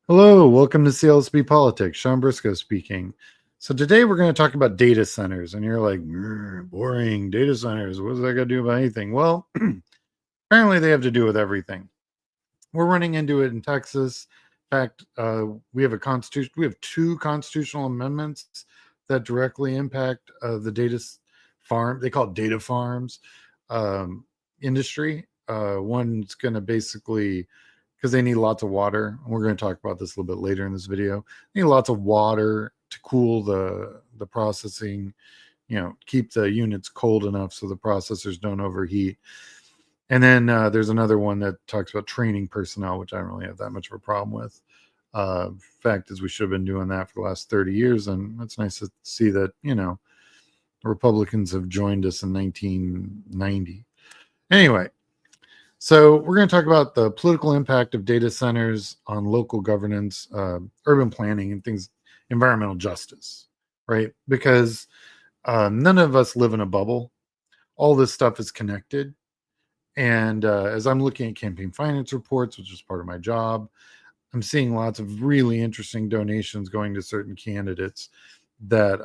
Hello, welcome to CLSB Politics. Sean Briscoe speaking. So today we're going to talk about data centers, and you're like, boring data centers. What does that got to do about anything? Well, apparently they have to do with everything. We're running into it in Texas. In fact, we have a constitution. We have two constitutional amendments that directly impact the data farm. They call it data farms industry. One's going to basically, because they need lots of water. And we're going to talk about this a little bit later in this video. They need lots of water to cool the processing, keep the units cold enough so the processors don't overheat. And then there's another one that talks about training personnel, which I don't really have that much of a problem with. Fact is, we should have been doing that for the last 30 years. And it's nice to see that, Republicans have joined us in 1990. Anyway, so we're going to talk about the political impact of data centers on local governance, urban planning, and things, environmental justice, right? Because none of us live in a bubble. All this stuff is connected. And as I'm looking at campaign finance reports, which is part of my job, I'm seeing lots of really interesting donations going to certain candidates that,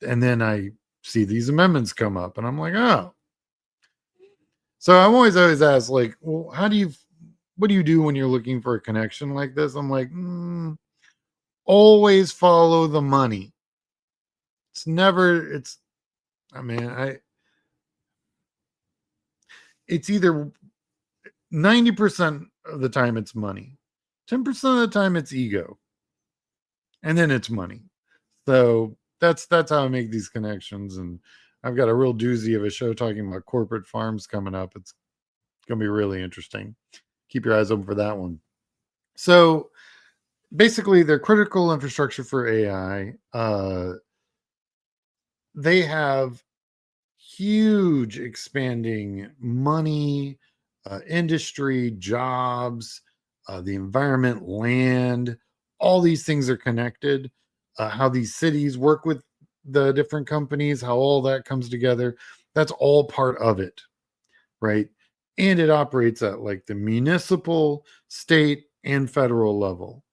and then I see these amendments come up and I'm like, oh. So I'm always asked, like, well, what do you do when you're looking for a connection like this? I'm like, always follow the money. It's either 90% of the time it's money, 10% of the time it's ego, and then it's money. So that's how I make these connections. And I've got a real doozy of a show talking about corporate farms coming up. It's going to be really interesting. Keep your eyes open for that one. So basically, they're critical infrastructure for AI. They have huge expanding money, industry, jobs, the environment, land. All these things are connected. How these cities work with the different companies, how all that comes together. That's all part of it, right? And it operates at like the municipal, state, and federal level.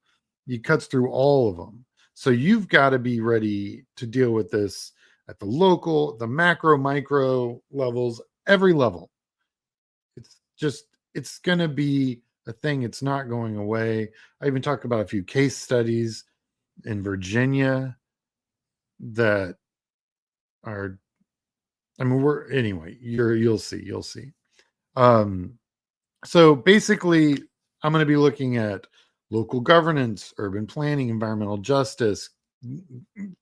It cuts through all of them. So you've got to be ready to deal with this at the local, the macro, micro levels, every level. It's going to be a thing. It's not going away. I even talked about a few case studies in Virginia that are, you'll see. So basically, I'm going to be looking at local governance, urban planning, environmental justice,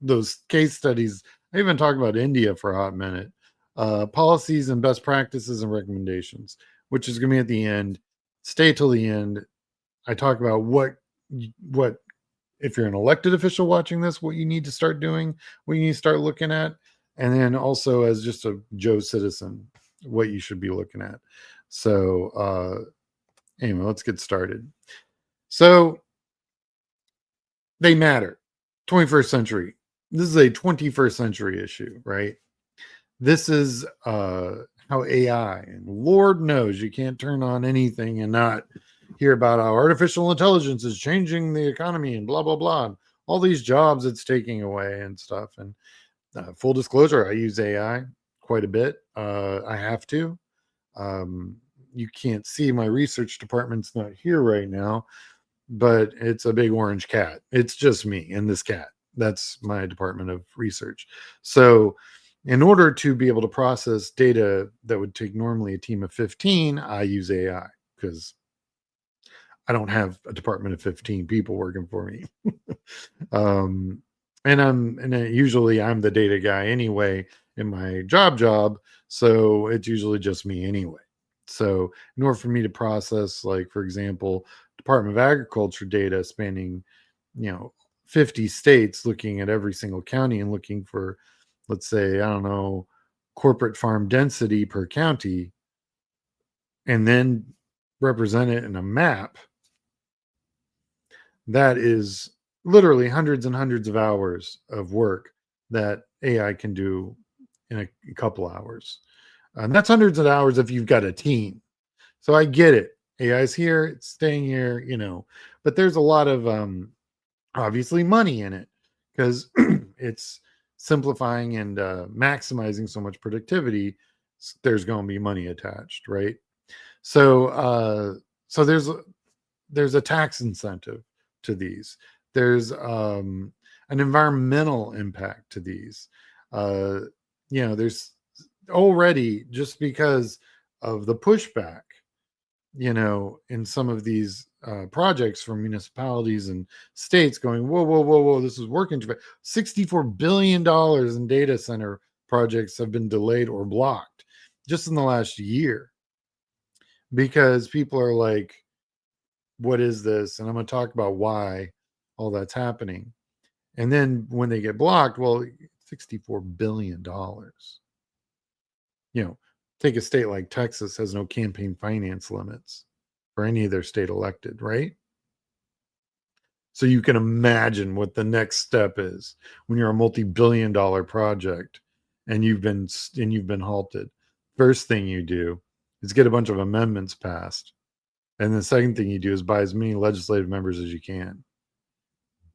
those case studies. I even talked about India for a hot minute, policies and best practices and recommendations, which is going to be at the end. Stay till the end. I talk about what if you're an elected official watching this, what you need to start doing, what you need to start looking at, and then also as just a Joe citizen, what you should be looking at. So anyway, let's get started. So they matter. 21st century. This is a 21st century issue, right? This is how AI, and Lord knows you can't turn on anything and not hear about how artificial intelligence is changing the economy and blah, blah, blah. And all these jobs it's taking away and stuff. And full disclosure, I use AI quite a bit. I have to. You can't see my research department's not here right now, but it's a big orange cat. It's just me and this cat. That's my department of research. So in order to be able to process data that would take normally a team of 15, I use AI because I don't have a department of 15 people working for me. Usually I'm the data guy anyway in my job. So it's usually just me anyway. So in order for me to process, like, for example, Department of Agriculture data spanning, 50 states, looking at every single county and looking for, let's say, I don't know, corporate farm density per county, and then represent it in a map, that is literally hundreds and hundreds of hours of work that AI can do in a couple hours. And that's hundreds of hours if you've got a team. So I get it. AI is here, it's staying here, but there's a lot of obviously money in it because it's simplifying and maximizing so much productivity. There's going to be money attached, right? So there's a tax incentive to these. There's an environmental impact to these. uh there's already, just because of the pushback, in some of these projects from municipalities and states going, whoa, whoa, whoa, whoa, this is working too fast. $64 billion in data center projects have been delayed or blocked just in the last year because people are like, what is this? And I'm going to talk about why all that's happening. And then when they get blocked, well, $64 billion. Take a state like Texas, has no campaign finance limits for any of their state elected, right? So you can imagine what the next step is when you're a multi-billion-dollar project and you've been halted. First thing you do is get a bunch of amendments passed. And the second thing you do is buy as many legislative members as you can.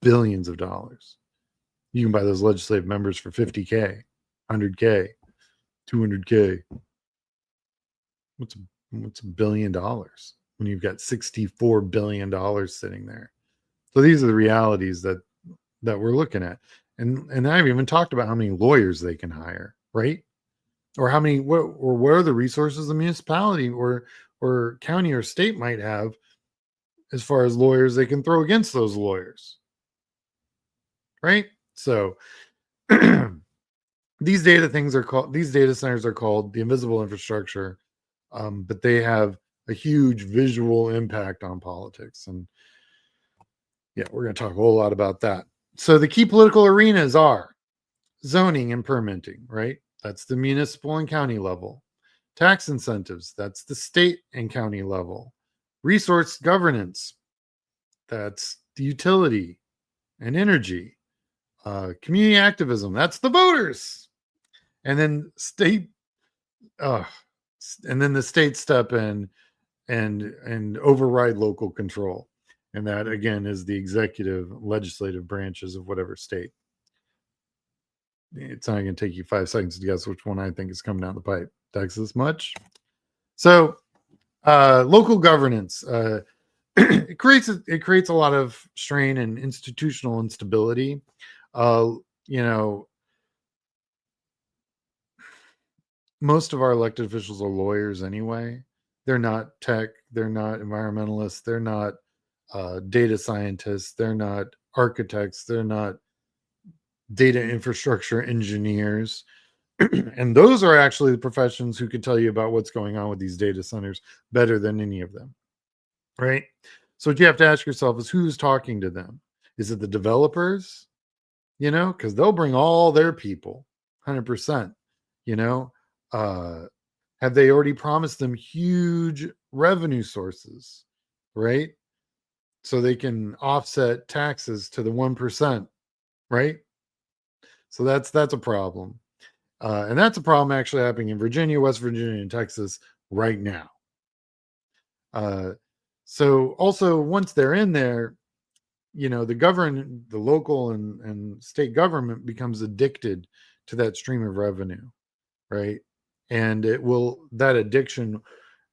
Billions of dollars. You can buy those legislative members for $50K, $100K, $200K. What's $1 billion when you've got $64 billion sitting there? So these are the realities that we're looking at. And I've even talked about how many lawyers they can hire, right? Or what are the resources the municipality or county or state might have as far as lawyers they can throw against those lawyers, right? So these data centers are called the invisible infrastructure, but they have a huge visual impact on politics. And yeah, we're going to talk a whole lot about that. So the key political arenas are zoning and permitting, right? That's the municipal and county level. Tax incentives, that's the state and county level. Resource governance, that's the utility and energy. Community activism, that's the voters. And then the states step in and override local control. And that, again, is the executive, legislative branches of whatever state. It's not going to take you 5 seconds to guess which one I think is coming down the pipe. Texas much? So local governance, it creates a lot of strain and institutional instability. Most of our elected officials are lawyers anyway. They're not tech. They're not environmentalists. They're not data scientists. They're not architects. They're not data infrastructure engineers. And those are actually the professions who could tell you about what's going on with these data centers better than any of them, right? So what you have to ask yourself is, who's talking to them? Is it the developers? Because they'll bring all their people, 100%. Have they already promised them huge revenue sources, right? So they can offset taxes to the 1%, right? So that's a problem. And that's a problem actually happening in Virginia, West Virginia, and Texas right now. So also, once they're in there, the local and state government becomes addicted to that stream of revenue, right? And that addiction,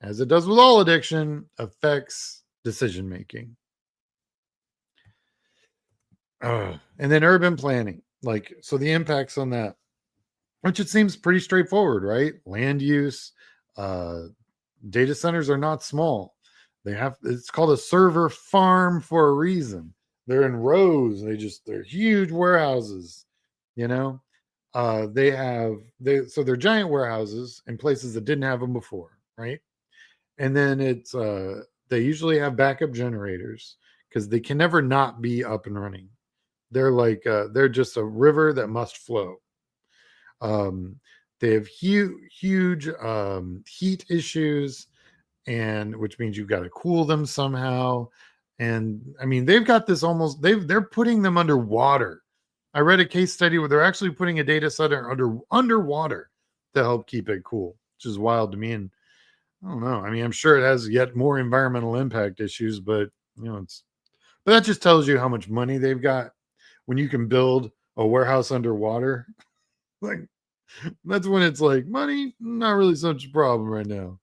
as it does with all addiction, affects decision making. And then urban planning, so the impacts on that, which it seems pretty straightforward, right? Land use, data centers are not small. It's called a server farm for a reason. They're in rows. They're huge warehouses, so they're giant warehouses in places that didn't have them before, right? And then they usually have backup generators because they can never not be up and running. They're just a river that must flow. They have huge heat issues, and which means you've got to cool them somehow. And I mean, they've got this they're putting them underwater. I read a case study where they're actually putting a data center underwater to help keep it cool, which is wild to me. And I don't know. I mean, I'm sure it has yet more environmental impact issues, but but that just tells you how much money they've got when you can build a warehouse underwater. Like, that's when it's like money, not really such a problem right now.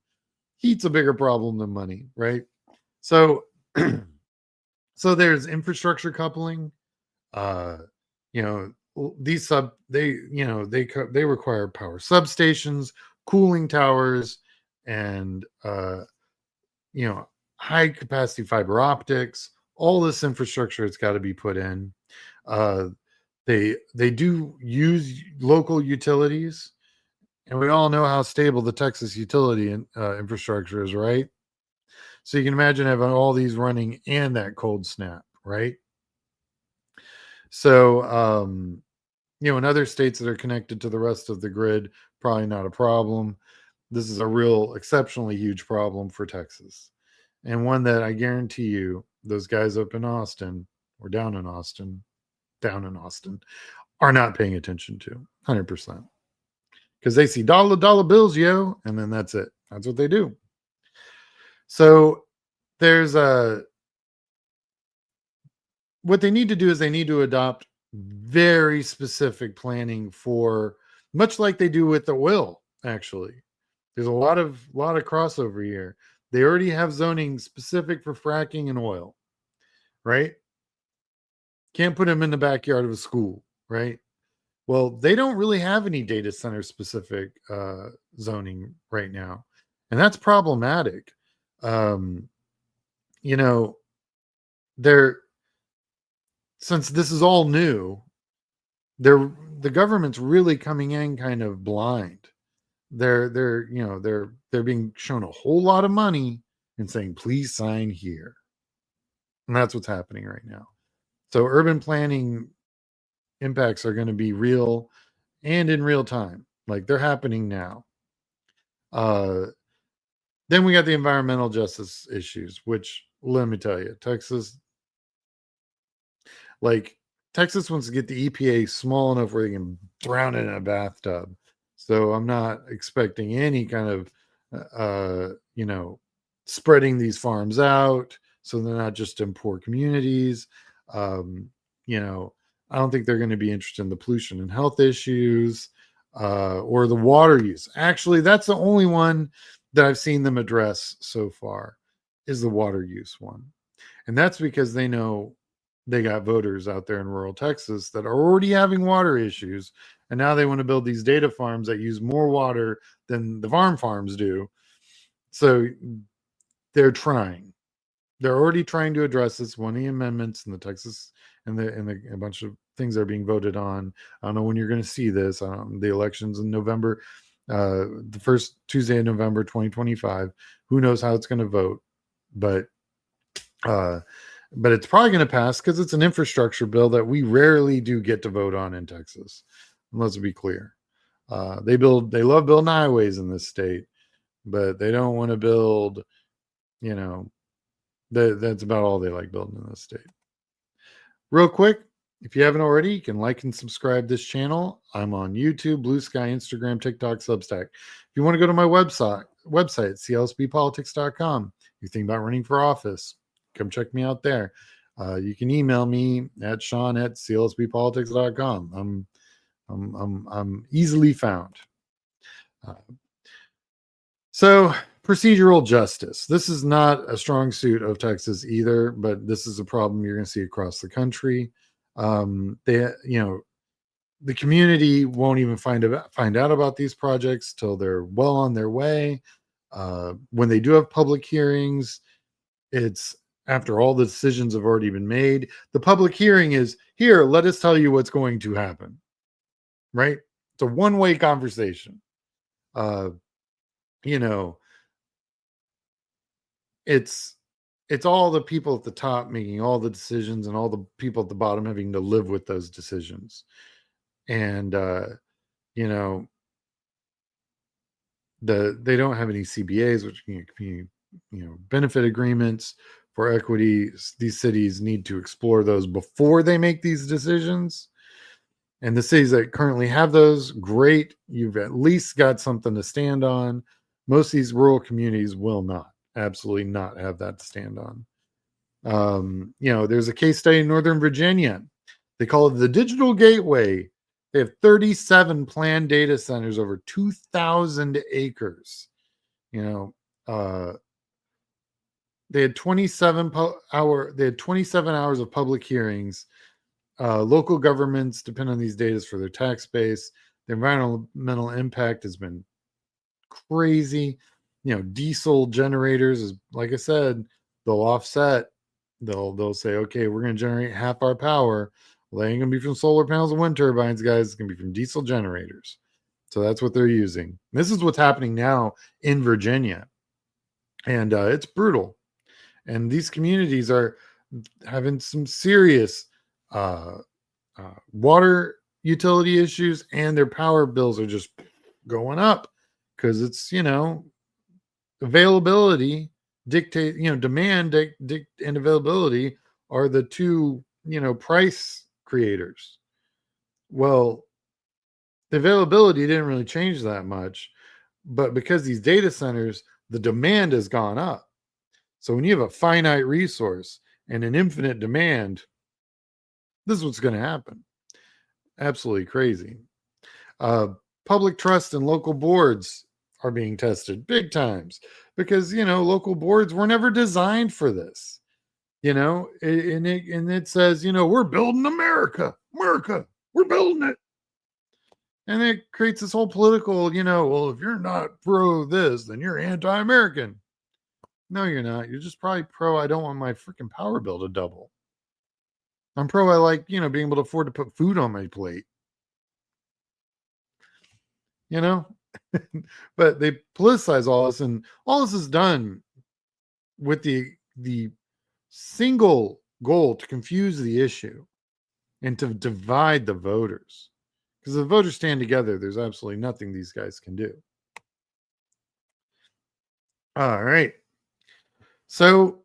Heat's a bigger problem than money, right? So, so there's infrastructure coupling. Uh, you know, these they require power substations, cooling towers, and you know, high capacity fiber optics. All this infrastructure has got to be put in. Uh, they do use local utilities, and we all know how stable the Texas utility infrastructure is, right? So you can imagine having all these running and that cold snap, right? So in other states that are connected to the rest of the grid, probably not a problem. This is a real exceptionally huge problem for Texas, and one that I guarantee you those guys up in Austin or down in Austin are not paying attention to 100%, because they see dollar bills, yo, and then that's it. That's what they do. So there's a what they need to do is they need to adopt very specific planning for, much like they do with the oil. Actually, there's a lot of crossover here. They already have zoning specific for fracking and oil, right? Can't put them in the backyard of a school, right? Well, they don't really have any data center specific zoning right now, and that's problematic. Um, you know, they're since this is all new, they're the government's really coming in kind of blind. They're being shown a whole lot of money and saying, please sign here. And that's what's happening right now. So urban planning impacts are going to be real and in real time. Like, they're happening now. Uh, then we got the environmental justice issues, which, let me tell you, Texas wants to get the EPA small enough where they can drown it in a bathtub. So I'm not expecting any kind of, spreading these farms out so they're not just in poor communities. Um, I don't think they're going to be interested in the pollution and health issues or the water use. Actually, that's the only one that I've seen them address so far, is the water use one. And that's because they know they got voters out there in rural Texas that are already having water issues. And now they want to build these data farms that use more water than the farms do. So they're trying. They're already trying to address this. One of the amendments in the Texas and a bunch of things are being voted on. I don't know when you're going to see this. The elections in November, the first Tuesday in November 2025. Who knows how it's going to vote, but it's probably going to pass because it's an infrastructure bill that we rarely do get to vote on in Texas. Let's be clear. They love building highways in this state, but they don't want to build, that's about all they like building in this state. Real quick, if you haven't already, you can like and subscribe this channel. I'm on YouTube, Blue Sky, Instagram, TikTok, Substack. If you want to go to my website, clsbpolitics.com. You think about running for office, come check me out there. You can email me at sean@clsbpolitics.com. I'm easily found. So procedural justice. This is not a strong suit of Texas either, but this is a problem you're going to see across the country. The community won't even find out about these projects till they're well on their way. When they do have public hearings, it's after all the decisions have already been made. The public hearing is, here, let us tell you what's going to happen, right? It's a one-way conversation. It's all the people at the top making all the decisions and all the people at the bottom having to live with those decisions. And they don't have any CBAs, which can be benefit agreements for equity. These cities need to explore those before they make these decisions. And the cities that currently have those, great, you've at least got something to stand on. Most of these rural communities will not, absolutely not have that to stand on. There's a case study in Northern Virginia. They call it the Digital Gateway. They have 37 planned data centers over 2,000 acres. You know, they had 27 hours of public hearings. Local governments depend on these data for their tax base. The environmental impact has been crazy. Diesel generators is, like I said, they'll offset. They'll say, okay, we're going to generate half our power. Well, they ain't going to be from solar panels and wind turbines, guys. It's going to be from diesel generators. So that's what they're using. This is what's happening now in Virginia. And it's brutal. And these communities are having some serious water utility issues, and their power bills are just going up because it's, availability dictate, demand and availability are the two, price creators. Well, the availability didn't really change that much, but because these data centers, the demand has gone up. So when you have a finite resource and an infinite demand, this is what's going to happen. Absolutely crazy. Public trust in local boards are being tested big times because, local boards were never designed for this, and it says, we're building America, we're building it. And it creates this whole political, well, if you're not pro this, then you're anti-American. No, you're not. You're just probably pro, I don't want my freaking power bill to double. I'm pro, I like, being able to afford to put food on my plate. But they politicize all this, and all this is done with the single goal to confuse the issue and to divide the voters. Because if the voters stand together, there's absolutely nothing these guys can do. All right. So,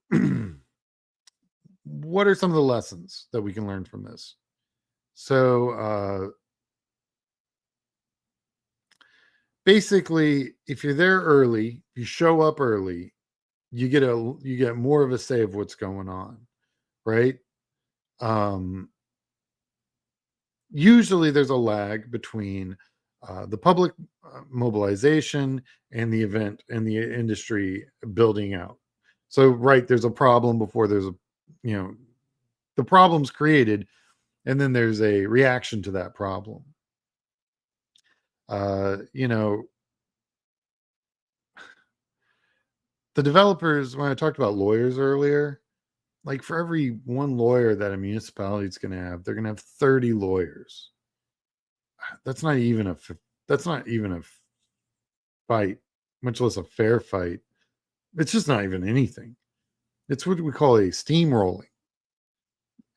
what are some of the lessons that we can learn from this? So, basically, if you're there early, you show up early, you get more of a say of what's going on, right? Usually there's a lag between the public mobilization and the event and the industry building out. So, right, there's a problem before there's the problem's created, and then there's a reaction to that problem. The developers, when I talked about lawyers earlier, like for every one lawyer that a municipality is going to have, they're going to have 30 lawyers. That's not even a fight, much less a fair fight. It's just not even anything. It's what we call a steamrolling.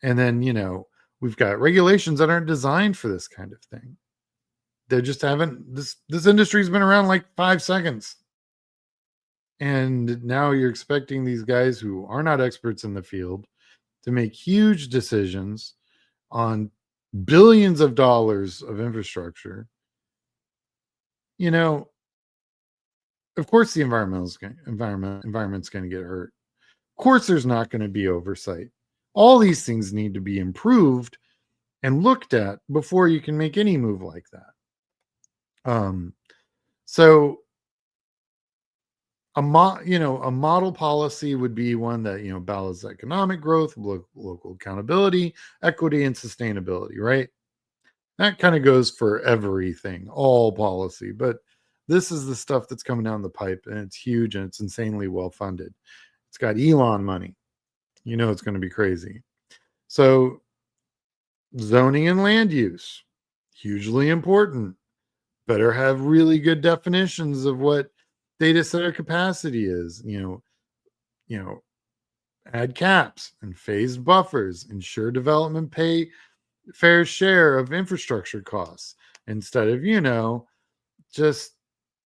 And then, we've got regulations that aren't designed for this kind of thing. They just haven't, this industry's been around like 5 seconds. And now you're expecting these guys who are not experts in the field to make huge decisions on billions of dollars of infrastructure. Of course the environment's going to get hurt. Of course there's not going to be oversight. All these things need to be improved and looked at before you can make any move like that. So a model policy would be one that, balances economic growth, local accountability, equity, and sustainability, right? That kind of goes for everything, all policy, but this is the stuff that's coming down the pipe, and it's huge and it's insanely well funded. It's got Elon money. It's going to be crazy. So zoning and land use, hugely important. Better have really good definitions of what data center capacity is. Add caps and phased buffers, ensure development pay fair share of infrastructure costs instead of, just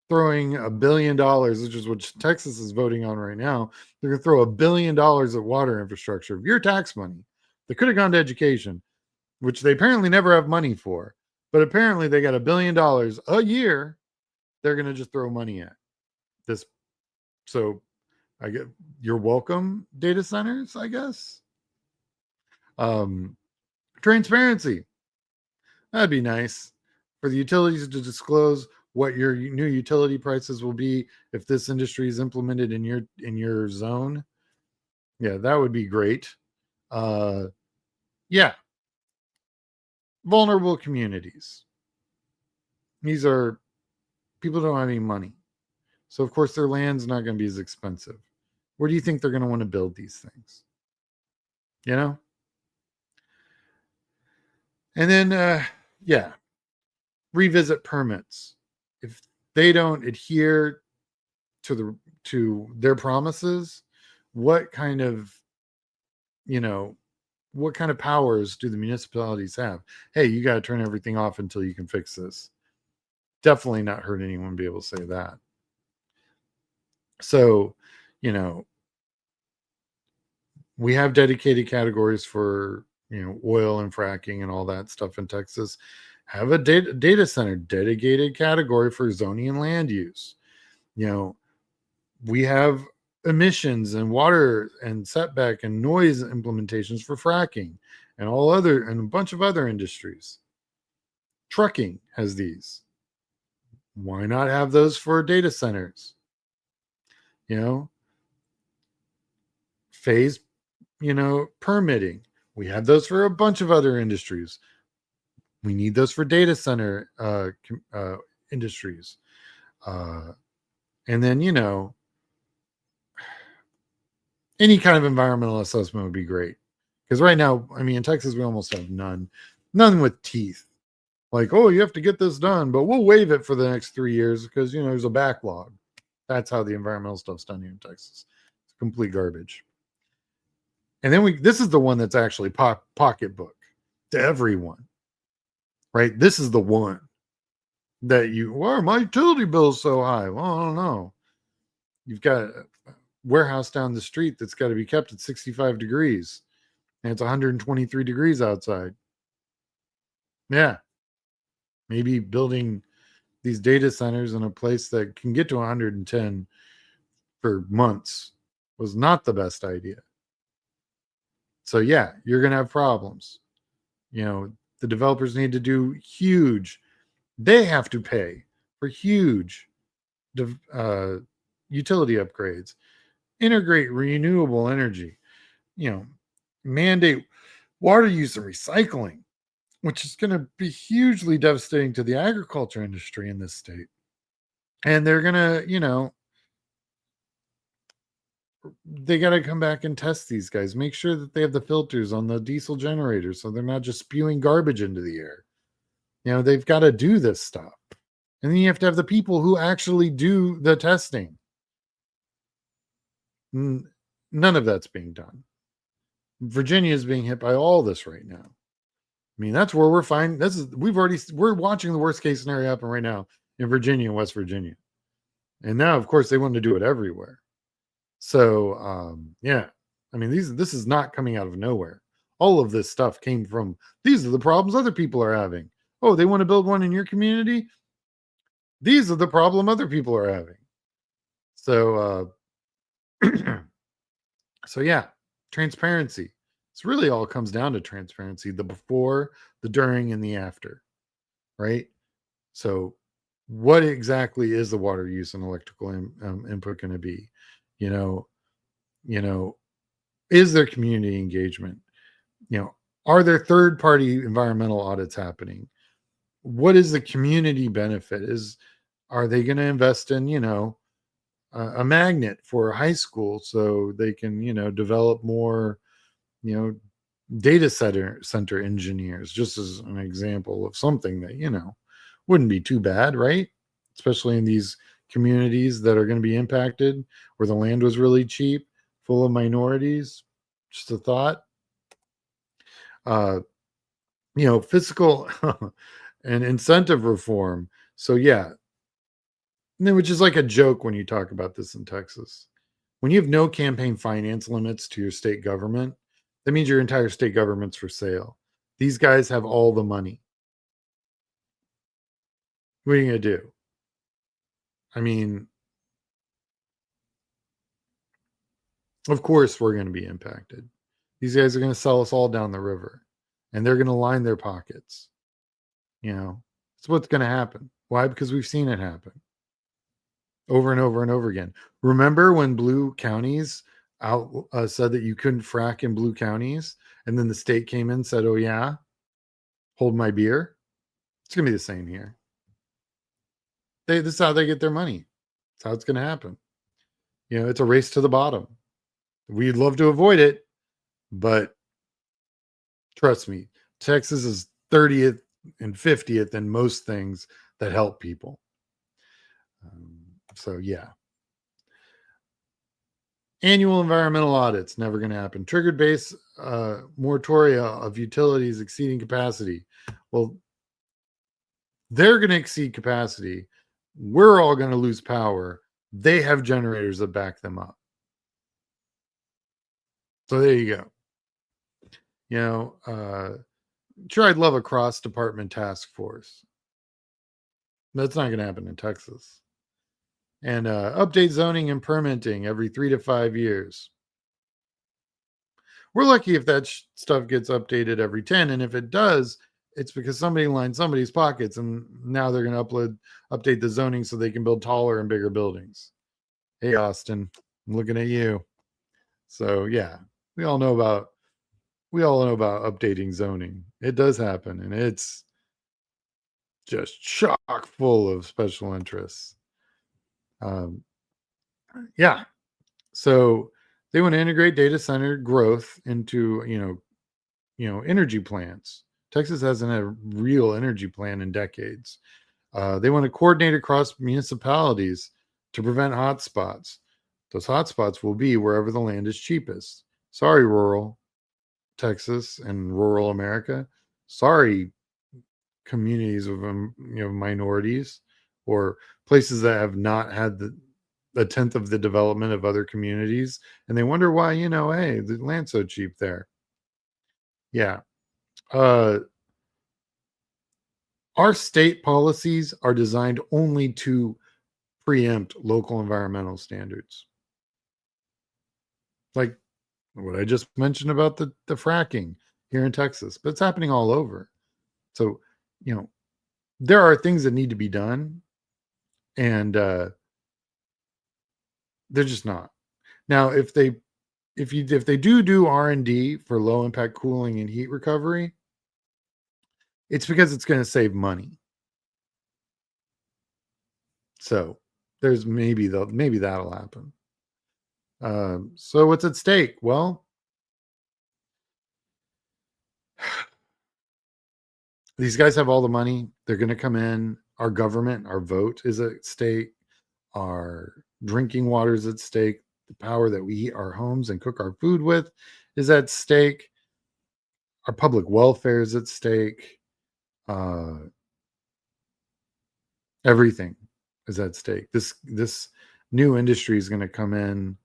throwing $1 billion, which is what Texas is voting on right now. They're going to throw $1 billion at water infrastructure of your tax money that could have gone to education, which they apparently never have money for. But apparently they got $1 billion a year they're going to just throw money at So I get you're welcome, data centers, I guess. Um, Transparency. That'd be nice for the utilities to disclose what your new utility prices will be if this industry is implemented in your zone. Yeah, that would be great. Uh, yeah, vulnerable communities. These are people who don't have any money. So, of course, their land's not going to be as expensive. Where do you think they're going to want to build these things? You know? And then, yeah, revisit permits. If they don't adhere to their promises, what kind of, you know, what kind of powers do the municipalities have? Hey, you got to turn everything off until you can fix this. Definitely not hurt anyone be able to say that. So, you know, we have dedicated categories for, oil and fracking and all that stuff in Texas. Have a data center dedicated category for zoning and land use. You know, we have emissions and water and setback and noise implementations for fracking and a bunch of other industries. Trucking has these. Why not have those for data centers? You know, phase, permitting. We have those for a bunch of other industries. We need those for data center industries. And then, any kind of environmental assessment would be great. Because right now, I mean, in Texas, we almost have none with teeth. Like, oh, you have to get this done, but we'll waive it for the next 3 years because, there's a backlog. That's how the environmental stuff's done here in Texas. It's complete garbage. And then this is the one that's actually pocketbook to everyone, right? This is the one that why are my utility bills so high? Well, I don't know. You've got a warehouse down the street that's got to be kept at 65 degrees and it's 123 degrees outside. Yeah. Maybe building these data centers in a place that can get to 110 for months was not the best idea. So yeah, you're going to have problems. The developers need to do they have to pay for huge utility upgrades, integrate renewable energy, mandate water use and recycling, which is going to be hugely devastating to the agriculture industry in this state. And they're going to, they got to come back and test these guys, make sure that they have the filters on the diesel generators so they're not just spewing garbage into the air. They've got to do this stuff. And then you have to have the people who actually do the testing. None of that's being done. Virginia is being hit by all this right now. I mean, that's where we're we're watching the worst case scenario happen right now in Virginia and West Virginia. And now, of course, they want to do it everywhere. So, yeah, I mean, this is not coming out of nowhere. All of this stuff came from, these are the problems other people are having. Oh, they want to build one in your community? These are the problem other people are having. So, so yeah, transparency. It's really all comes down to transparency, the before, the during, and the after, right? So what exactly is the water use and electrical input going to be? You know, is there community engagement? Are there third party environmental audits happening? What is the community benefit? Are they going to invest in, a magnet for a high school so they can, develop more, data center engineers, just as an example of something that, wouldn't be too bad, right? Especially in these communities that are going to be impacted where the land was really cheap, full of minorities. Just a thought. Fiscal and incentive reform. So yeah, which is like a joke when you talk about this in Texas. When you have no campaign finance limits to your state government, that means your entire state government's for sale. These guys have all the money. What are you going to do? I mean, Of course, we're going to be impacted. These guys are going to sell us all down the river, and they're going to line their pockets. You know, it's what's going to happen. Why? Because we've seen it happen over and over and over again. Remember when blue counties said that you couldn't frack in blue counties, and then the state came in and said, "Oh yeah, hold my beer." It's going to be the same here. This is how they get their money. That's how it's going to happen. You know, it's a race to the bottom. We'd love to avoid it, but trust me, Texas is 30th and 50th in most things that help people. So, yeah. Annual environmental audits, never going to happen. Triggered base moratoria of utilities exceeding capacity. Well, they're going to exceed capacity. We're all going to lose power. They have generators that back them up. So there you go. You know, sure, I'd love a cross-department task force. That's not going to happen in Texas. And update zoning and permitting every 3 to 5 years. We're lucky if that stuff gets updated every 10. And if it does, it's because somebody lined somebody's pockets, and now they're going to update the zoning so they can build taller and bigger buildings. Hey, Austin, I'm looking at you. So yeah, we all know about updating zoning. It does happen, and it's just chock full of special interests. Yeah. So they want to integrate data center growth into, energy plans. Texas hasn't had a real energy plan in decades. They want to coordinate across municipalities to prevent hotspots. Those hotspots will be wherever the land is cheapest. Sorry, rural Texas and rural America. Sorry, communities of minorities or places that have not had a tenth of the development of other communities, and they wonder why, hey, the land's so cheap there. Yeah. Our state policies are designed only to preempt local environmental standards. Like what I just mentioned about the fracking here in Texas, but it's happening all over. So, there are things that need to be done, and they're just not. Now, if they do R&D for low impact cooling and heat recovery, it's because it's going to save money. So there's maybe that'll happen. So what's at stake? Well, these guys have all the money. They're going to come in. Our government, our vote is at stake. Our drinking water is at stake. The power that we heat our homes and cook our food with is at stake. Our public welfare is at stake. Everything is at stake. This new industry is going to come in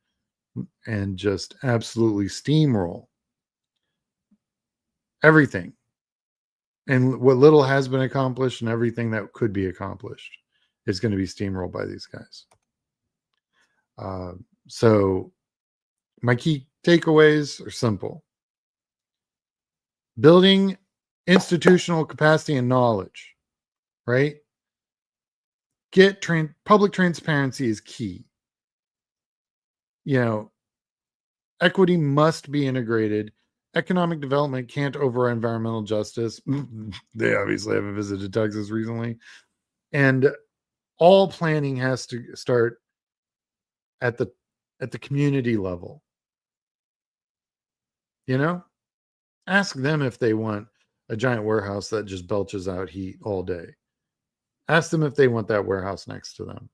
and just absolutely steamroll everything. And what little has been accomplished and everything that could be accomplished is going to be steamrolled by these guys. So my key takeaways are simple. Building institutional capacity and knowledge, right? Public transparency is key. Equity must be integrated. Economic development can't override environmental justice. They obviously haven't visited Texas recently. And all planning has to start at the community level. Ask them if they want a giant warehouse that just belches out heat all day. Ask them if they want that warehouse next to them.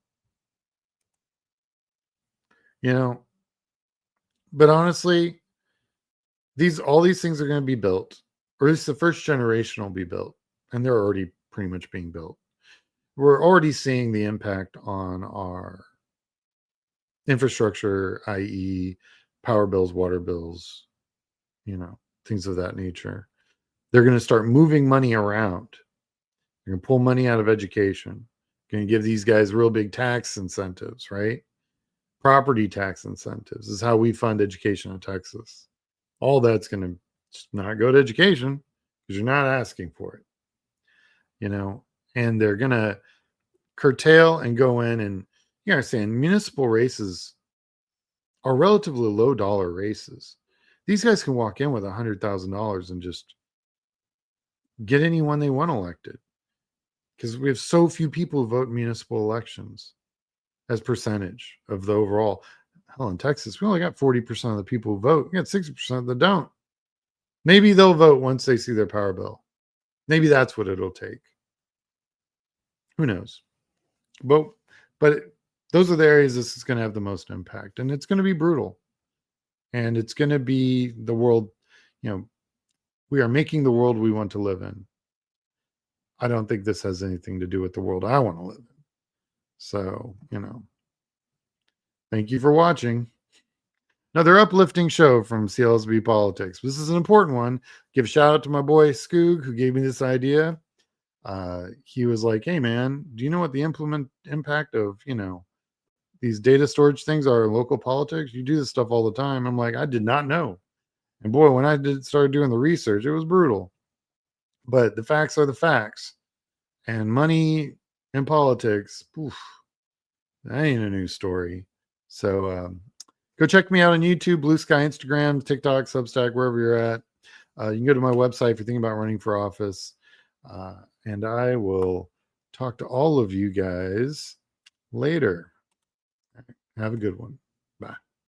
But honestly, all these things are going to be built, or at least the first generation will be built, and they're already pretty much being built. We're already seeing the impact on our infrastructure, i.e., power bills, water bills, things of that nature. They're going to start moving money around. They're going to pull money out of education. Going to give these guys real big tax incentives, right? Property tax incentives is how we fund education in Texas. All that's going to not go to education because you're not asking for it, you know, and they're going to curtail and go in and you understand municipal races are relatively low dollar races. These guys can walk in with $100,000 and just get anyone they want elected because we have so few people who vote in municipal elections as percentage of the overall. Hell, in Texas, we only got 40% of the people who vote. We got 60% that don't. Maybe they'll vote once they see their power bill. Maybe that's what it'll take. Who knows? But those are the areas this is going to have the most impact, and it's going to be brutal, and it's going to be the world. We are making the world we want to live in. I don't think this has anything to do with the world I want to live in. So, thank you for watching. Another uplifting show from CLSB Politics. This is an important one. Give a shout out to my boy Skoog, who gave me this idea. He was like, hey, man, do you know what the impact of, these data storage things are in local politics? You do this stuff all the time. I'm like, I did not know. And boy, when I started doing the research, it was brutal. But the facts are the facts. And money in politics, that ain't a new story. So go check me out on YouTube, Blue Sky, Instagram, TikTok, Substack, wherever you're at. You can go to my website if you're thinking about running for office. And I will talk to all of you guys later. Have a good one.